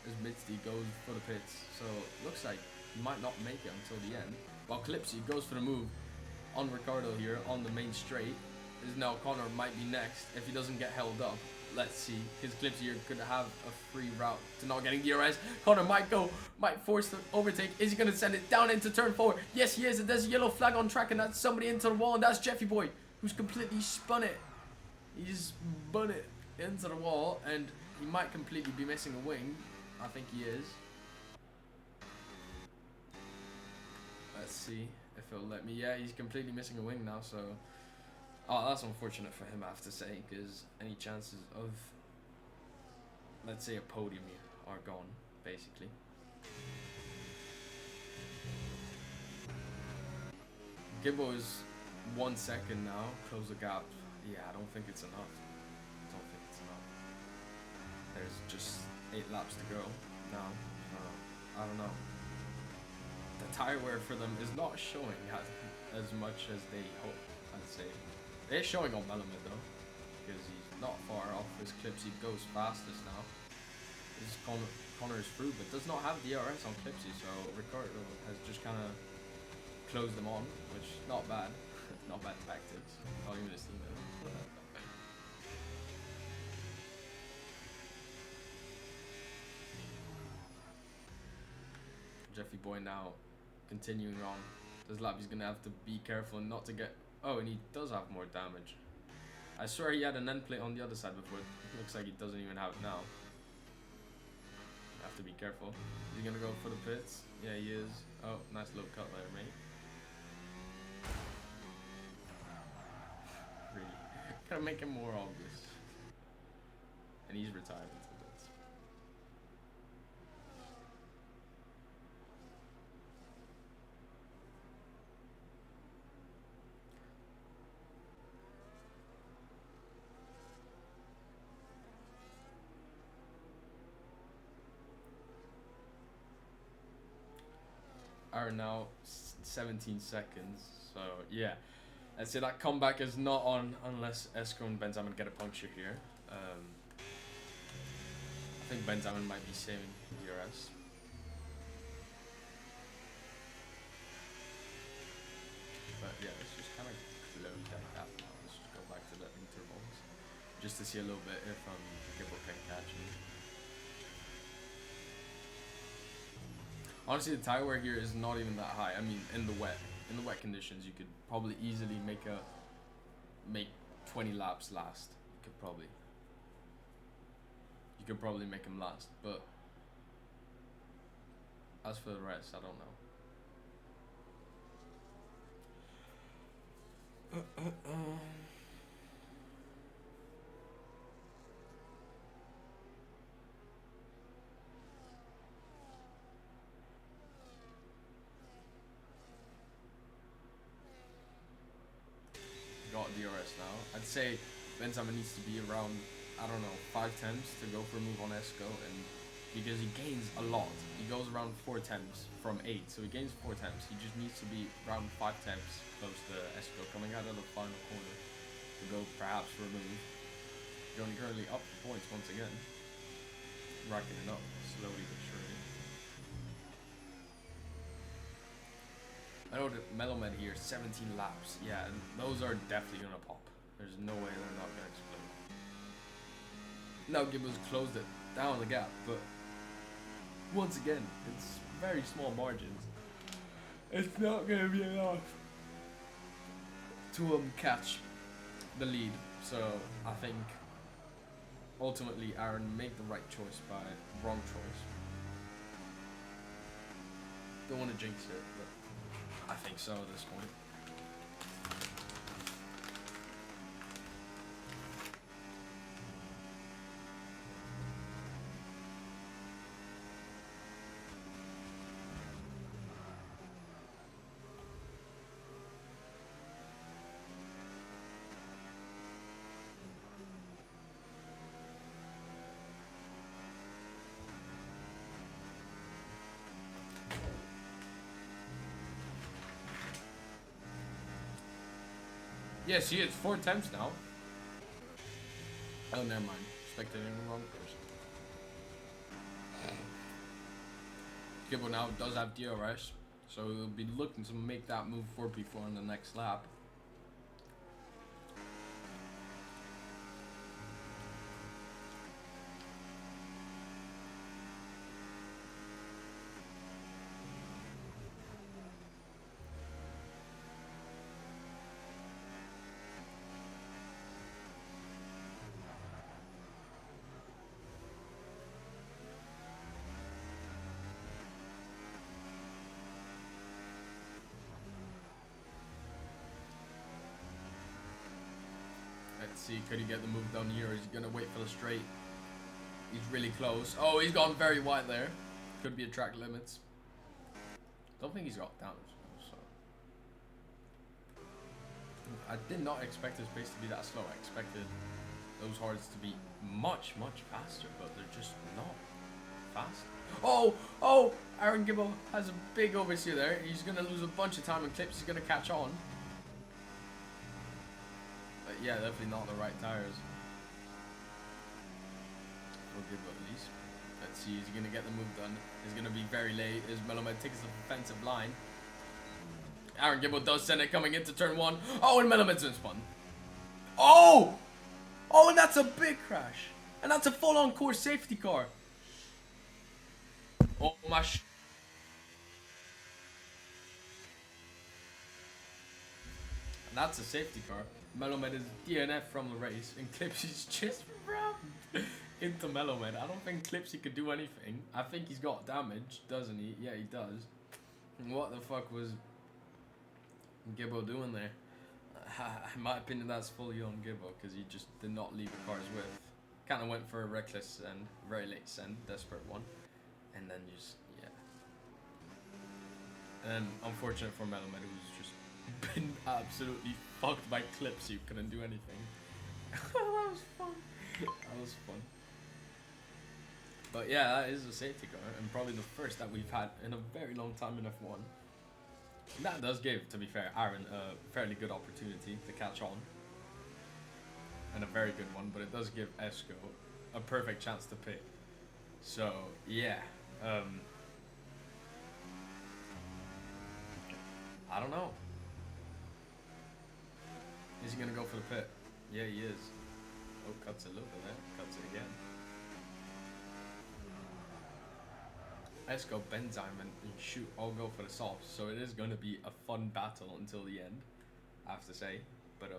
As Mitzi goes for the pits, so looks like he might not make it until the end. While Clipsy goes for the move on Ricardo here on the main straight. Is now Connor might be next if he doesn't get held up. Let's see, because Clipsy here could have a free route to not getting DRS. Connor might force the overtake. Is he going to send it down into turn 4? Yes, he is. And there's a yellow flag on track, and that's somebody into the wall, and that's Jeffy Boy, who's completely spun it. He just spun it into the wall, and he might completely be missing a wing. I think he is. Let's see if it'll let me. Yeah, he's completely missing a wing now, so... Oh, that's unfortunate for him, I have to say, because any chances of, let's say, a podium here are gone, basically. Gibbo is 1 second now, close the gap. Yeah, I don't think it's enough. There's just 8 laps to go now. I don't know. The tire wear for them is not showing as much as they hope, I'd say. They're showing on Melamed though, because he's not far off his Clipsy. Goes fastest now. This Connor is through, but does not have DRS on Clipsy, so Ricardo has just kind of closed them on, which not bad. Not bad tactics. I'll give it a steam though. Jeffy Boy now continuing on this lap. He's gonna have to be careful not to get. Oh, and he does have more damage. I swear he had an end plate on the other side before. It looks like he doesn't even have it now. You have to be careful. Is he gonna go for the pits? Yeah, he is. Oh, nice little cut there, mate. Really. Gotta make it more obvious. And he's retired until this. Aaron now 17 seconds. So yeah, I'd say that comeback is not on unless Esco and Benjamin get a puncture here. I think Benjamin might be saving DRS. But yeah, let's just kind of close that gap now. Let's just go back to the intervals just to see a little bit if Gibbo can catch me. Honestly, the tire wear here is not even that high. I mean, in the wet conditions, you could probably easily make 20 laps last. You could probably make him last. But as for the rest, I don't know. Got DRS now. I'd say Benzema needs to be around, I don't know, 5 temps to go for a move on Esco, and because he gains a lot. He goes around 4 temps from 8, so he gains 4 temps. He just needs to be around 5 temps close to Esco coming out of the final corner to go perhaps for a move. Going currently up for points once again. Racking it up slowly but surely. I know that Melomed here, 17 laps. Yeah, and those are definitely gonna pop. There's no way they're not gonna explode. Now Gibbo's closed it down the gap, but once again, it's very small margins. It's not gonna be enough to catch the lead. So I think ultimately Aaron made the right choice by wrong choice. Don't want to jinx it, but I think so at this point. Yeah, see, it's 4 attempts now. Oh, never mind. Spectating the wrong person. Gibbo now does have DRS, so he'll be looking to make that move for P4 on the next lap. Let's see, could he get the move done here, or is he gonna wait for the straight? He's really close. Oh, he's gone very wide there. Could be a track limits. Don't think he's got damage though, so. I did not expect his pace to be that slow. I expected those hards to be much, much faster, but they're just not fast. Oh, Aaron Gibbo has a big oversteer there. He's gonna lose a bunch of time in clips. He's gonna catch on. But yeah, definitely not the right tires. For Gibbo at least. Let's see, is he gonna get the move done? He's gonna be very late. As Melomed takes the offensive line. Aaron Gibbo does send it coming into turn 1. Oh, and Melomed's been spun. Oh! Oh, and that's a big crash. And that's a full-on course safety car. Oh my And that's a safety car. Melomed is DNF from the race, and Clipsy's just rammed into Melomed. I don't think Clipsy could do anything. I think he's got damage, doesn't he? Yeah, he does. What the fuck was Gibbo doing there? In my opinion, that's fully on Gibbo, because he just did not leave the car's width. Kind of went for a reckless and very late send, desperate one, and then just, yeah. And unfortunate for Melomed, who's just been absolutely fucked by clips. You couldn't do anything. That was fun. That was fun. But yeah, that is a safety car, and probably the first that we've had in a very long time in F1. That does give, to be fair, Aaron a fairly good opportunity to catch on. And a very good one, but it does give Esco a perfect chance to pit. So, yeah. I don't know. Is he going to go for the pit? Yeah, he is. Oh, cuts a little bit there. Cuts it again. Esco, Benzyme, and Shoot all go for the softs. So it is going to be a fun battle until the end, I have to say. But,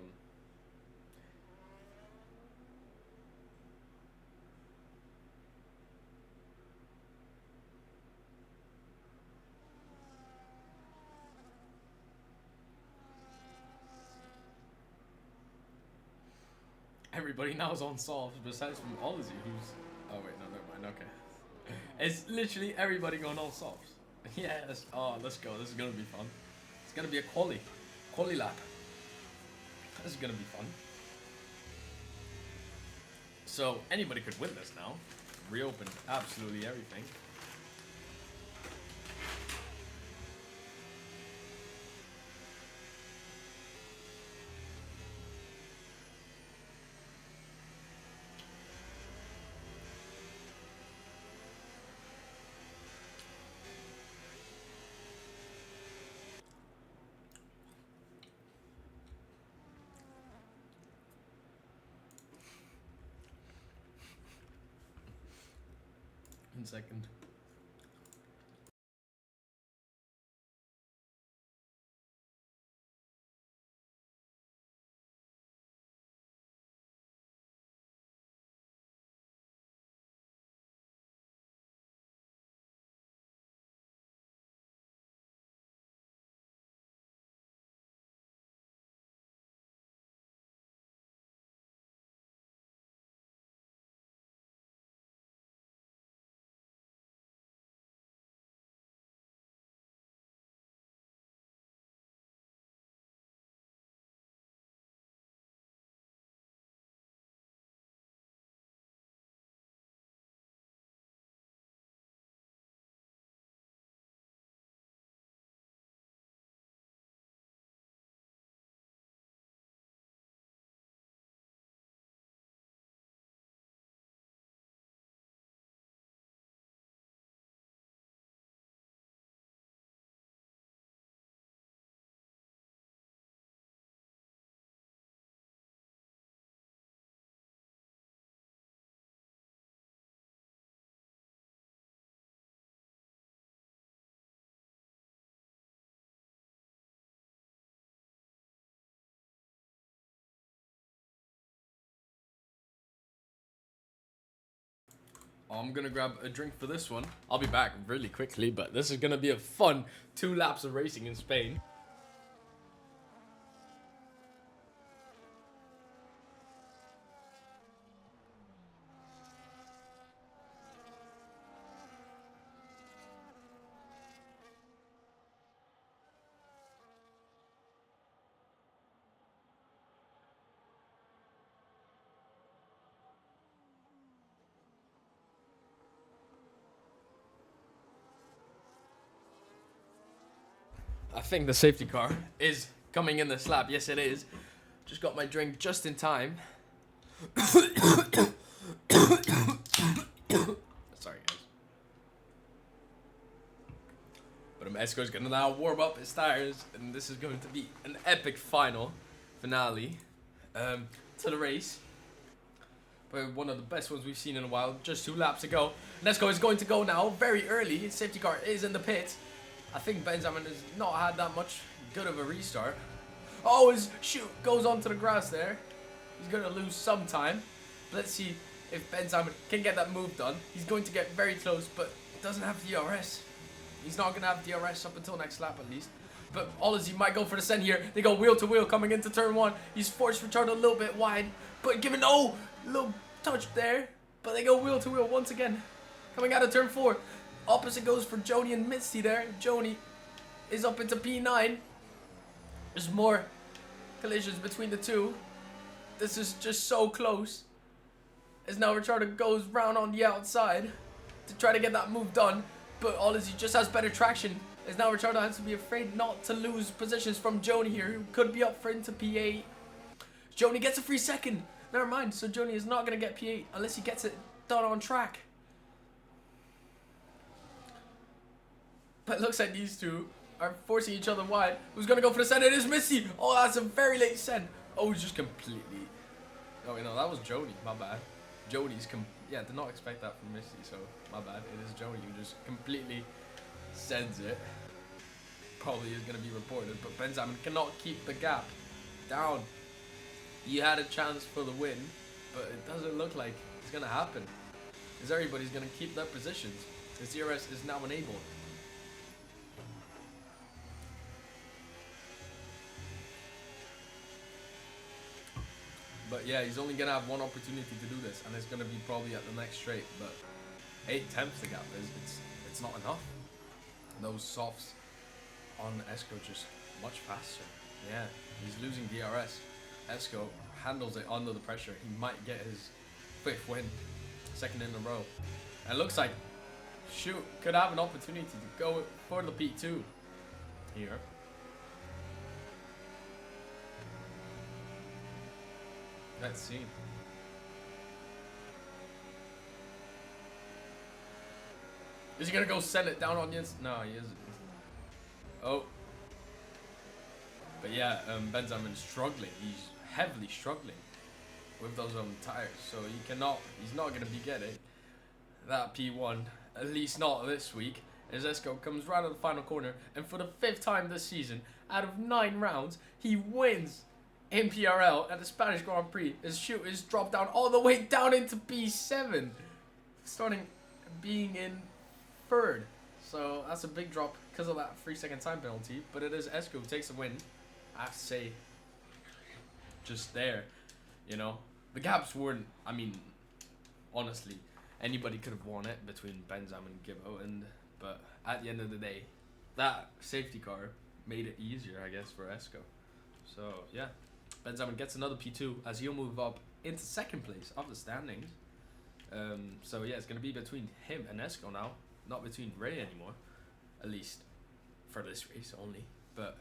everybody now is on softs besides from Ozzy, who's... Oh, wait, no, never mind. Okay. It's literally everybody going all softs. Yes. Oh, let's go. This is going to be fun. It's going to be a quali lap. This is going to be fun. So, anybody could win this now. Reopen absolutely everything. In second. I'm gonna grab a drink for this one. I'll be back really quickly, but this is gonna be a fun 2 laps of racing in Spain. I think the safety car is coming in this lap. Yes, it is. Just got my drink just in time. Sorry, guys. But Esco's gonna now warm up his tires, and this is going to be an epic finale to the race. But one of the best ones we've seen in a while. Just 2 laps ago. Esco is going to go now very early. His safety car is in the pit. I think Benjamin has not had that much good of a restart. Oh, his Shoot goes onto the grass there. He's going to lose some time. Let's see if Benjamin can get that move done. He's going to get very close, but doesn't have DRS. He's not going to have DRS up until next lap at least. But Ozzy might go for the send here. They go wheel to wheel coming into turn 1. He's forced retard a little bit wide, but given little touch there. But they go wheel to wheel once again. Coming out of turn 4. Opposite goes for Joni and Misty there. Joni is up into P9. There's more collisions between the two. This is just so close. As now Ricciardo goes round on the outside to try to get that move done. But Ozzy just has better traction. As now Ricciardo has to be afraid not to lose positions from Joni here, who could be up for into P8. Joni gets a free second. Never mind, so Joni is not going to get P8 unless he gets it done on track. But it looks like these two are forcing each other wide. Who's going to go for the send? It is Missy. Oh, that's a very late send. Oh, he's just completely... Oh, no, that was Joni. My bad. Joni's... Yeah, did not expect that from Missy, so my bad. It is Joni who just completely sends it. Probably is going to be reported, but Benjamin cannot keep the gap down. He had a chance for the win, but it doesn't look like it's going to happen. Because everybody's going to keep their positions. The DRS is now enabled. But yeah, he's only going to have one opportunity to do this, and it's going to be probably at the next straight. But 8/10 the gap is it's not enough. Those softs on Esco just much faster. Yeah, he's losing DRS. Esco handles it under the pressure. He might get his 5th win, 2nd in a row. And it looks like Shoot could have an opportunity to go for the P2 here. Let's see. Is he gonna go send it down on the inside? No, he isn't. Oh. But yeah, Benjamin struggling. He's heavily struggling with those tires. So he's not gonna be getting that P1, at least not this week. As Esco comes right at the final corner, and for the 5th time this season, out of 9 rounds, he wins in PRL at the Spanish Grand Prix. His shoot is dropped down all the way down into P7, starting being in 3rd. So that's a big drop because of that 3-second time penalty. But it is Esco who takes the win. I have to say, just there, you know, the gaps weren't. I mean, honestly, anybody could have won it between Benjamin and Gibbo, but at the end of the day, that safety car made it easier, I guess, for Esco. So yeah, Benjamin gets another P2 as he'll move up into 2nd place of the standings. So yeah, it's gonna be between him and Esco now, not between Ray anymore, at least for this race only. But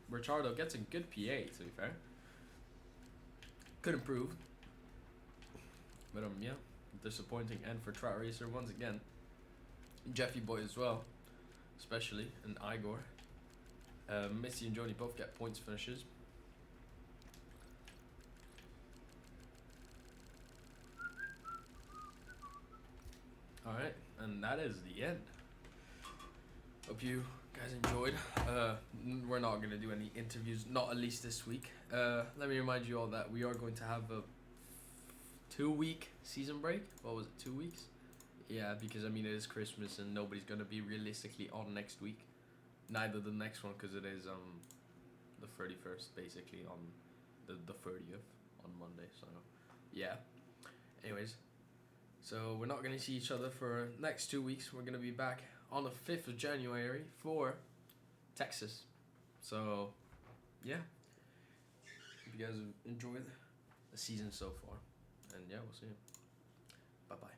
Ricciardo gets a good P8, to be fair. Could improve, but yeah, disappointing end for Trout Racer once again. Jeffy Boy as well, especially, and Igor. Missy and Joni both get points finishes. Alright, and that is the end. Hope you guys enjoyed. We're not going to do any interviews, not at least this week. Let me remind you all that we are going to have a 2-week season break. What was it, 2 weeks? Yeah, because I mean it is Christmas and nobody's going to be realistically on next week. Neither the next one, because it is the 31st basically, on the 30th on Monday. So yeah, anyways, so we're not going to see each other for next 2 weeks. We're going to be back on the 5th of January for Texas. So yeah, hope you guys have enjoyed the season so far, and yeah, we'll see you. Bye bye.